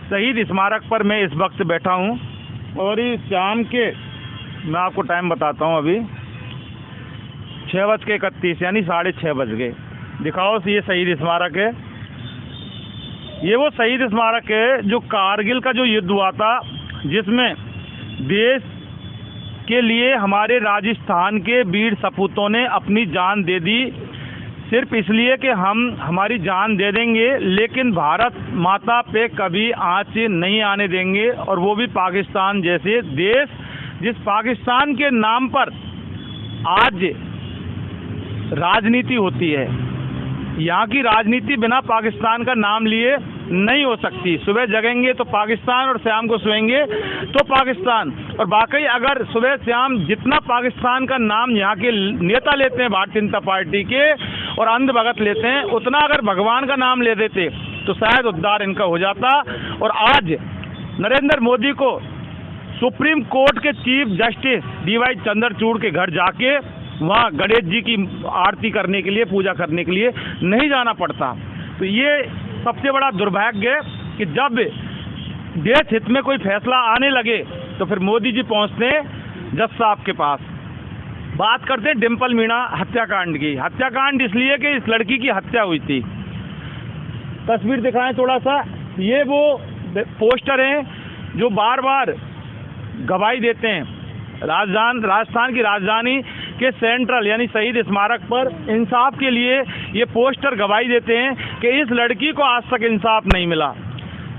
शहीद स्मारक पर मैं इस वक्त बैठा हूँ और इस शाम के मैं आपको टाइम बताता हूँ, अभी 6:31 यानी 6:30 बज गए। दिखाओ, ये शहीद स्मारक है। ये वो शहीद स्मारक है जो कारगिल का जो युद्ध हुआ था, जिसमें देश के लिए हमारे राजस्थान के वीर सपूतों ने अपनी जान दे दी, सिर्फ इसलिए कि हम हमारी जान दे देंगे लेकिन भारत माता पे कभी आँच नहीं आने देंगे। और वो भी पाकिस्तान जैसे देश, जिस पाकिस्तान के नाम पर आज राजनीति होती है। यहाँ की राजनीति बिना पाकिस्तान का नाम लिए नहीं हो सकती। सुबह जगेंगे तो पाकिस्तान और शाम को सोएंगे तो पाकिस्तान। और वाकई अगर सुबह शाम जितना पाकिस्तान का नाम यहाँ के नेता लेते हैं भारतीय जनता पार्टी के और अंध भगत लेते हैं, उतना अगर भगवान का नाम ले देते तो शायद उद्धार इनका हो जाता। और आज नरेंद्र मोदी को सुप्रीम कोर्ट के चीफ जस्टिस DY चंद्रचूड़ के घर जाके वहाँ गणेश जी की आरती करने के लिए, पूजा करने के लिए नहीं जाना पड़ता। तो ये सबसे बड़ा दुर्भाग्य है कि जब देश हित में कोई फैसला आने लगे तो फिर मोदी जी पहुँचते हैं जज साहब के पास। बात करते हैं डिम्पल मीणा हत्याकांड की। हत्याकांड इसलिए कि इस लड़की की हत्या हुई थी। तस्वीर दिखाएं थोड़ा सा। ये वो पोस्टर हैं जो बार बार गवाही देते हैं राजस्थान की राजधानी के सेंट्रल यानी शहीद स्मारक पर इंसाफ के लिए। ये पोस्टर गवाही देते हैं कि इस लड़की को आज तक इंसाफ नहीं मिला।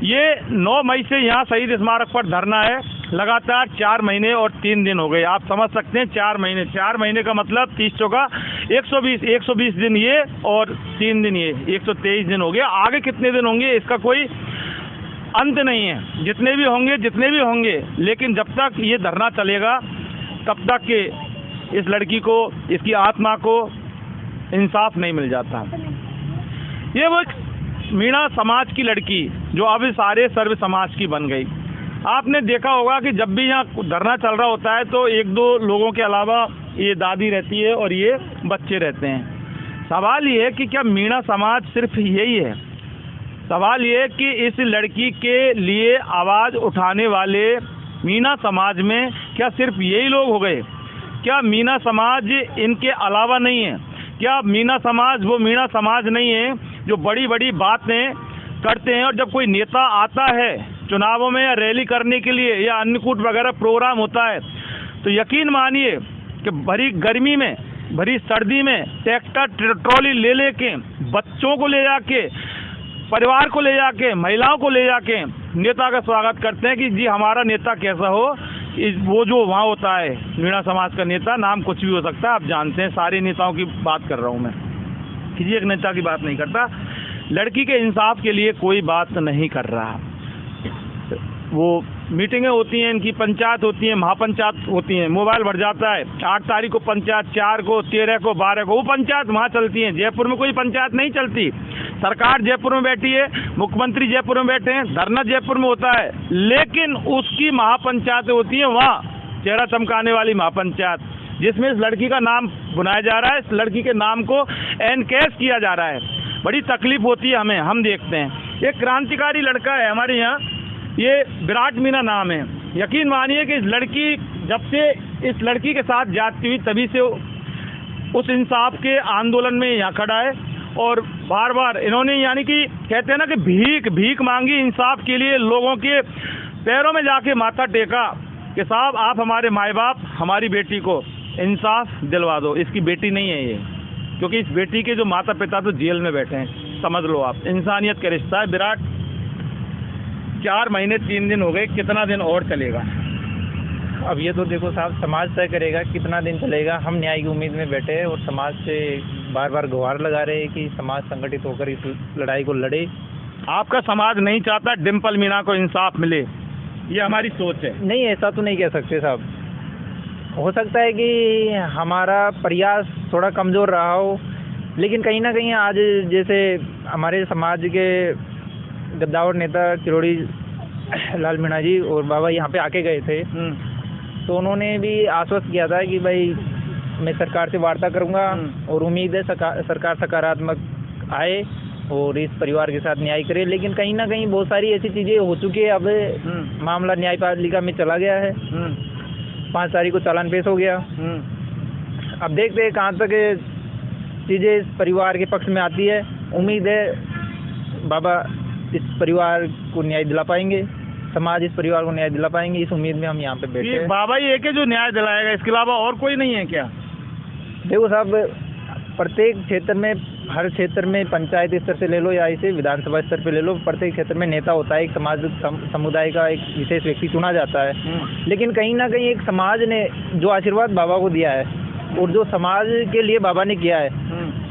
ये 9 मई से यहाँ शहीद स्मारक पर धरना है। लगातार 4 महीने और 3 दिन हो गए। आप समझ सकते हैं 4 महीने का मतलब 30 चौका 120 दिन ये और 3 दिन ये 123 दिन हो गए। आगे कितने दिन होंगे इसका कोई अंत नहीं है। जितने भी होंगे लेकिन जब तक ये धरना चलेगा तब तक के इस लड़की को, इसकी आत्मा को इंसाफ नहीं मिल जाता। ये वो मीणा समाज की लड़की जो अब सारे सर्व समाज की बन गई। आपने देखा होगा कि जब भी यहाँ धरना चल रहा होता है तो 1-2 लोगों के अलावा ये दादी रहती है और ये बच्चे रहते हैं। सवाल ये है कि क्या मीणा समाज सिर्फ यही है? सवाल ये है कि इस लड़की के लिए आवाज़ उठाने वाले मीणा समाज में क्या सिर्फ यही लोग हो गए? क्या मीणा समाज इनके अलावा नहीं है? क्या मीणा समाज वो मीणा समाज नहीं है जो बड़ी बड़ी बातें करते हैं और जब कोई नेता आता है चुनावों में या रैली करने के लिए या अन्नकूट वगैरह प्रोग्राम होता है तो यकीन मानिए कि भरी गर्मी में, भरी सर्दी में ट्रैक्टर ट्रॉली ले लेके, बच्चों को ले जाके, परिवार को ले जाके, महिलाओं को ले जाके नेता का स्वागत करते हैं कि जी हमारा नेता कैसा हो। वो जो वहाँ होता है मीणा समाज का नेता, नाम कुछ भी हो सकता है, आप जानते हैं, सारे नेताओं की बात कर रहा हूँ मैं, किसी एक नेता की बात नहीं करता। लड़की के इंसाफ के लिए कोई बात नहीं कर रहा। वो मीटिंगें होती हैं, इनकी पंचायत होती है, महापंचायत होती हैं, मोबाइल भर जाता है। 8 तारीख को पंचायत, 4 को, 13 को, 12 को वो पंचायत वहाँ चलती हैं। जयपुर में कोई पंचायत नहीं चलती। सरकार जयपुर में बैठी है, मुख्यमंत्री जयपुर में बैठे हैं, धरना जयपुर में होता है, लेकिन उसकी महापंचायतें होती हैं वहाँ, चेहरा चमकाने वाली महापंचायत, जिसमें इस लड़की का नाम बुनाया जा रहा है, इस लड़की के नाम को एनकेस किया जा रहा है। बड़ी तकलीफ होती है हमें। हम देखते हैं एक क्रांतिकारी लड़का है हमारे यहाँ, ये विराट मीणा नाम है। यकीन मानिए कि इस लड़की, जब से इस लड़की के साथ जाती हुई तभी से उस इंसाफ के आंदोलन में यहाँ खड़ा है और बार बार इन्होंने, यानी कि कहते हैं ना कि भीख मांगी इंसाफ के लिए, लोगों के पैरों में जाके माथा टेका कि साहब आप हमारे माए बाप, हमारी बेटी को इंसाफ दिलवा दो। इसकी बेटी नहीं है ये, क्योंकि इस बेटी के जो माता पिता तो जेल में बैठे हैं। समझ लो आप, इंसानियत का रिश्ता है। विराट 4 महीने 3 दिन हो गए, कितना दिन और चलेगा? अब ये तो देखो साहब, समाज तय करेगा कितना दिन चलेगा। हम न्याय की उम्मीद में बैठे हैं और समाज से बार बार गुहार लगा रहे हैं कि समाज संगठित होकर इस लड़ाई को लड़े। आपका समाज नहीं चाहता डिम्पल मीणा को इंसाफ मिले, ये हमारी सोच है। नहीं, ऐसा तो नहीं कह सकते साहब। हो सकता है कि हमारा प्रयास थोड़ा कमज़ोर रहा हो, लेकिन कहीं ना कहीं आज जैसे हमारे समाज के गद्दावर नेता किरोड़ी लाल मीणा जी और बाबा यहाँ पे आके गए थे, तो उन्होंने भी आश्वस्त किया था कि भाई मैं सरकार से वार्ता करूँगा और उम्मीद है सरकार सकारात्मक आए और इस परिवार के साथ न्याय करे। लेकिन कहीं ना कहीं बहुत सारी ऐसी चीज़ें हो चुकी है। अब मामला न्यायपालिका में चला गया है। 5 तारीख को चालान पेश हो गया। अब देखते हैं कहाँ तक चीज़ें इस परिवार के पक्ष में आती है। उम्मीद है बाबा इस परिवार को न्याय दिला पाएंगे, समाज इस परिवार को न्याय दिला पाएंगे, इस उम्मीद में हम यहाँ पे बैठे हैं। बाबा ही एक है जो न्याय दिलाएगा, इसके अलावा और कोई नहीं है क्या? देखो साहब, प्रत्येक क्षेत्र में, हर क्षेत्र में, पंचायत स्तर से ले लो या इसे विधानसभा स्तर पे ले लो, प्रत्येक क्षेत्र में नेता होता है। एक समाज समुदाय का एक विशेष व्यक्ति चुना जाता है। लेकिन कहीं ना कहीं एक समाज ने जो आशीर्वाद बाबा को दिया है और जो समाज के लिए बाबा ने किया है,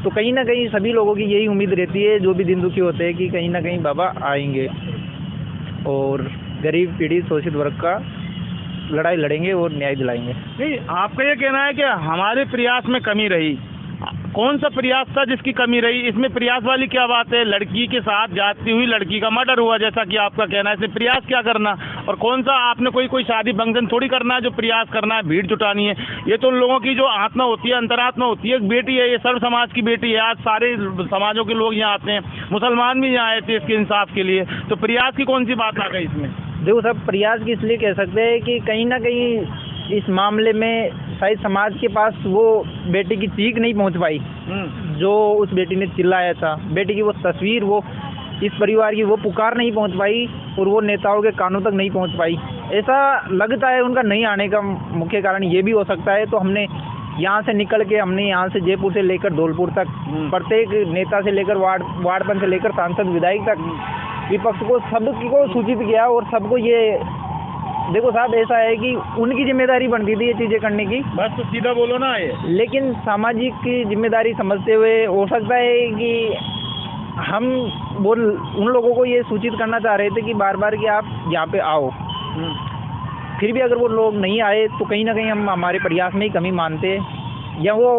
तो कहीं ना कहीं सभी लोगों की यही उम्मीद रहती है, जो भी दिन दुखी होते हैं, कि कहीं ना कहीं बाबा आएंगे और गरीब पीड़ित शोषित वर्ग का लड़ाई लड़ेंगे और न्याय दिलाएंगे। नहीं, आपका ये कहना है कि हमारे प्रयास में कमी रही। कौन सा प्रयास था जिसकी कमी रही? इसमें प्रयास वाली क्या बात है? लड़की के साथ जाती हुई लड़की का मर्डर हुआ, जैसा कि आपका कहना है। इसमें प्रयास क्या करना? और कौन सा आपने कोई शादी फंक्शन थोड़ी करना है जो प्रयास करना है, भीड़ जुटानी है। ये तो उन लोगों की जो आत्मा होती है, अंतरात्मा होती है। एक बेटी है, ये सर्व समाज की बेटी है। आज सारे समाजों के लोग यहाँ आते हैं, मुसलमान भी यहाँ आए थे इसके इंसाफ के लिए। तो प्रयास की कौन सी बात आ गई इसमें? देखो सब, प्रयास की इसलिए कह सकते हैं कि कहीं ना कहीं इस मामले में शायद समाज के पास वो बेटी की चीख नहीं पहुंच पाई जो उस बेटी ने चिल्लाया था। बेटी की वो तस्वीर, वो इस परिवार की वो पुकार नहीं पहुंच पाई और वो नेताओं के कानों तक नहीं पहुंच पाई। ऐसा लगता है उनका नहीं आने का मुख्य कारण ये भी हो सकता है। तो हमने यहाँ से निकल के, हमने यहाँ से जयपुर से लेकर धौलपुर तक, प्रत्येक नेता से लेकर वार्ड पंच से लेकर सांसद विधायक तक, विपक्ष को, सबको सूचित किया। और सबको ये, देखो साहब, ऐसा है कि उनकी जिम्मेदारी बनती थी ये चीज़ें करने की। बस तो सीधा बोलो ना ये। लेकिन सामाजिक जिम्मेदारी समझते हुए हो सकता है कि हम उन लोगों को ये सूचित करना चाह रहे थे कि बार बार कि आप यहाँ पे आओ। फिर भी अगर वो लोग नहीं आए तो कहीं ना कहीं हम हमारे प्रयास में ही कमी मानते, या वो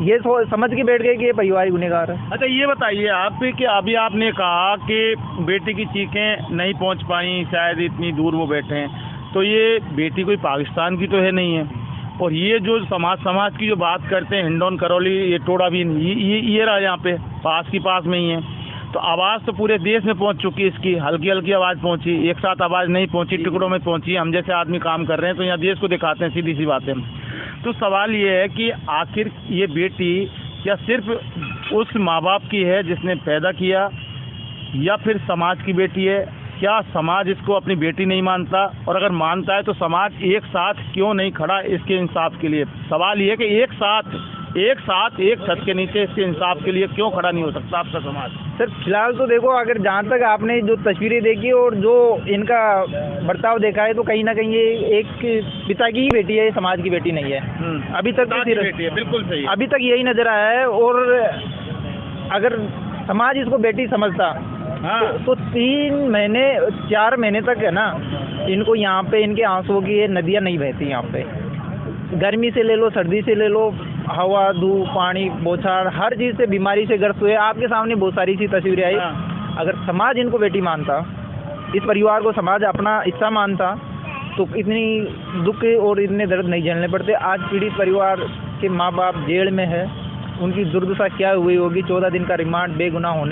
ये समझ के बैठ गए कि ये परिवार गुनहगार है। अच्छा, ये बताइए आप कि अभी आपने कहा कि बेटी की चीखें नहीं पहुंच पाई, शायद इतनी दूर वो बैठे हैं। तो ये बेटी कोई पाकिस्तान की तो है नहीं है। और ये जो समाज की जो बात करते हैं, हिंडौन, करौली, ये टोड़ा भी ये रहा यहाँ पे पास में ही है। तो आवाज़ तो पूरे देश में पहुंच चुकी है इसकी। हल्की हल्की आवाज़ पहुंची, एक साथ आवाज़ नहीं पहुंची, टुकड़ों में पहुंची। हम जैसे आदमी काम कर रहे हैं तो यहाँ देश को दिखाते हैं, सीधी सी बात है। तो सवाल ये है कि आखिर ये बेटी क्या सिर्फ उस माँ बाप की है जिसने पैदा किया, या फिर समाज की बेटी है? क्या समाज इसको अपनी बेटी नहीं मानता? और अगर मानता है तो समाज एक साथ क्यों नहीं खड़ा इसके इंसाफ के लिए? सवाल ये है कि एक साथ एक छत के नीचे इसके इंसाफ के लिए क्यों खड़ा नहीं हो सकता आपका समाज? सर फिलहाल तो देखो, अगर जहाँ तक आपने जो तस्वीरें देखी और जो इनका बर्ताव देखा है, तो कहीं ना कहीं ये एक पिता की ही बेटी है, समाज की बेटी नहीं है। अभी तक बेटी है, बिल्कुल सही। अभी तक यही नजर आया है। और अगर समाज इसको बेटी समझता, तो 4 महीने तक है ना, इनको यहाँ पे इनके आंसुओं की ये नदियाँ नहीं बहती। यहाँ पे गर्मी से ले लो, सर्दी से ले लो, हवा, धूप, पानी, बौछार, हर चीज़ से, बीमारी से ग्रस्त हुए। आपके सामने बहुत सारी सी तस्वीरें आई। अगर समाज इनको बेटी मानता, इस परिवार को समाज अपना हिस्सा मानता, तो इतनी दुख और इतने दर्द नहीं झेलने पड़ते। आज पीड़ित परिवार के माँ बाप जेल में है, उनकी दुर्दशा क्या हुई होगी। 14 दिन का रिमांड बेगुनाह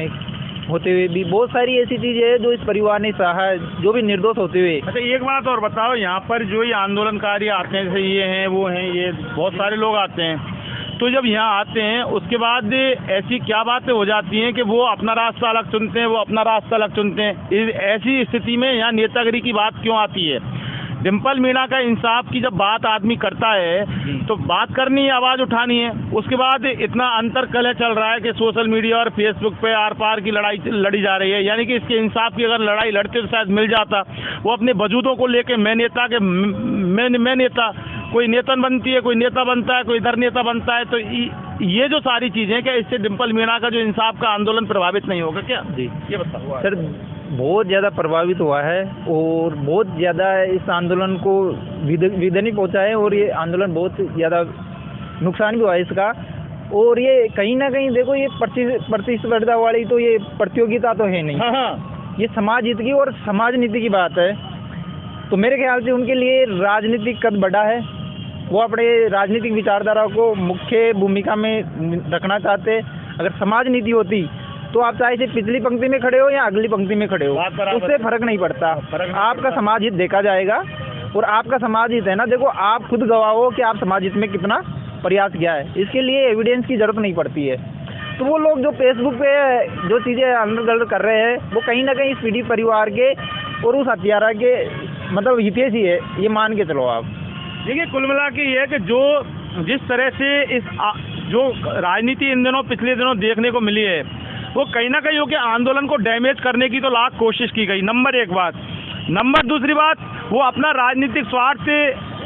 होते हुए भी बहुत सारी ऐसी चीज़ें हैं जो इस परिवार ने सहा है, जो भी निर्दोष होते हुए। अच्छा, एक बात और बताओ, यहाँ पर जो ये आंदोलनकारी आते हैं, जैसे ये हैं, वो हैं, ये बहुत सारे लोग आते हैं, तो जब यहाँ आते हैं उसके बाद ऐसी क्या बातें हो जाती हैं कि वो अपना रास्ता अलग चुनते हैं, वो अपना रास्ता अलग चुनते हैं? ऐसी स्थिति में यहाँ नेतागिरी की बात क्यों आती है? डिम्पल मीणा का इंसाफ की जब बात आदमी करता है तो बात करनी है, आवाज़ उठानी है। उसके बाद इतना अंतर कलह चल रहा है कि सोशल मीडिया और फेसबुक पे आर पार की लड़ाई लड़ी जा रही है। यानी कि इसके इंसाफ की अगर लड़ाई लड़ते तो शायद मिल जाता। वो अपने वजूदों को लेके मैं नेता, कोई नेतन बनती है, कोई नेता बनता है, कोई इधर नेता बनता है। तो ये जो सारी चीज़ें, क्या इससे डिम्पल मीणा का जो इंसाफ का आंदोलन प्रभावित नहीं होगा क्या? जी, ये बताओ सर। बहुत ज़्यादा प्रभावित हुआ है और बहुत ज़्यादा इस आंदोलन को विघ्न पहुँचा है। और ये आंदोलन बहुत ज़्यादा नुकसान भी हुआ है इसका। और ये कहीं ना कहीं देखो, ये प्रतिस्पर्धा वाली तो ये प्रतियोगिता तो है नहीं। हाँ। ये समाज हित की और समाज नीति की बात है। तो मेरे ख्याल से उनके लिए राजनीतिक कद बड़ा है। वो अपने राजनीतिक विचारधारा को मुख्य भूमिका में रखना चाहते। अगर समाज नीति होती तो आप चाहे से पिछली पंक्ति में खड़े हो या अगली पंक्ति में खड़े हो, बात बराबर उससे फर्क नहीं पड़ता। आपका समाज हित देखा जाएगा और आपका समाज हित है ना, देखो आप खुद गवाह हो कि आप समाज हित में कितना प्रयास किया है। इसके लिए एविडेंस की जरूरत नहीं पड़ती है। तो वो लोग जो फेसबुक पे जो चीज़ें अंदर गलत कर रहे हैं, वो कहीं ना कहीं इस पीढ़ी परिवार के और उस हत्यारा के मतलब हितैषी है, ये मान के चलो आप। देखिए, कुल मिला के ये है कि जो जिस तरह से जो राजनीति इन दिनों पिछले दिनों देखने को मिली है, वो कहीं ना कहीं के आंदोलन को डैमेज करने की तो लाख कोशिश की गई, नंबर एक बात। नंबर दूसरी बात, वो अपना राजनीतिक स्वार्थ से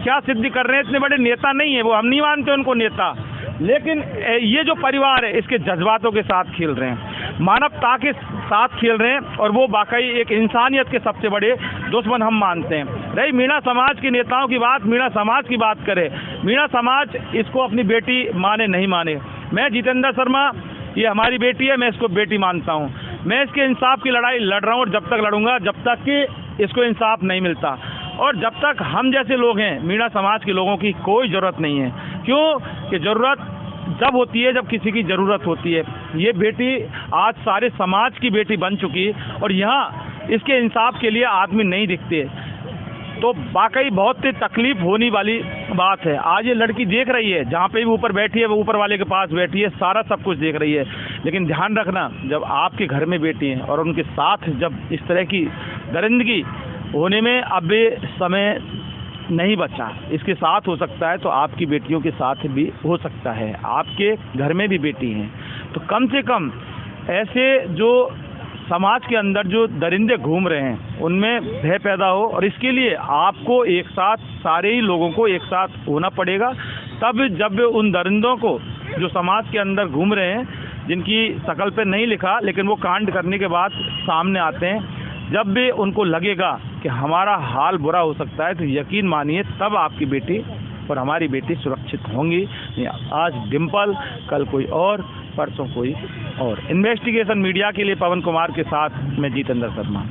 क्या सिद्धि कर रहे हैं, इतने बड़े नेता नहीं है वो, हम नहीं मानते उनको नेता, लेकिन ये जो परिवार है इसके जज्बातों के साथ खेल रहे हैं, मानवता के साथ खेल रहे हैं, और वो वाकई एक इंसानियत के सबसे बड़े दुश्मन हम मानते हैं। रही मीणा समाज के नेताओं की बात, मीणा समाज की बात करें, मीणा समाज इसको अपनी बेटी माने नहीं माने, मैं जितेंद्र शर्मा, ये हमारी बेटी है, मैं इसको बेटी मानता हूँ। मैं इसके इंसाफ की लड़ाई लड़ रहा हूँ और जब तक लड़ूंगा जब तक कि इसको इंसाफ नहीं मिलता, और जब तक हम जैसे लोग हैं, मीणा समाज के लोगों की कोई ज़रूरत नहीं है। क्यों कि ज़रूरत जब होती है जब किसी की ज़रूरत होती है। ये बेटी आज सारे समाज की बेटी बन चुकी, और यहाँ इसके इंसाफ के लिए आदमी नहीं दिखते, तो वाकई बहुत तकलीफ होने वाली बात है। आज ये लड़की देख रही है, जहाँ पे भी ऊपर बैठी है वो ऊपर वाले के पास बैठी है, सारा सब कुछ देख रही है, लेकिन ध्यान रखना, जब आपके घर में बेटी है और उनके साथ जब इस तरह की दरिंदगी होने में अब समय नहीं बचा, इसके साथ हो सकता है तो आपकी बेटियों के साथ भी हो सकता है, आपके घर में भी बेटी हैं, तो कम से कम ऐसे जो समाज के अंदर जो दरिंदे घूम रहे हैं उनमें भय पैदा हो, और इसके लिए आपको एक साथ सारे ही लोगों को एक साथ होना पड़ेगा। तब जब उन दरिंदों को जो समाज के अंदर घूम रहे हैं, जिनकी शकल पे नहीं लिखा लेकिन वो कांड करने के बाद सामने आते हैं, जब भी उनको लगेगा कि हमारा हाल बुरा हो सकता है, तो यकीन मानिए तब आपकी बेटी और हमारी बेटी सुरक्षित होंगी। आज डिम्पल, कल कोई और, परसों कोई और। इन्वेस्टिगेशन मीडिया के लिए पवन कुमार के साथ मैं जितेंद्र शर्मा।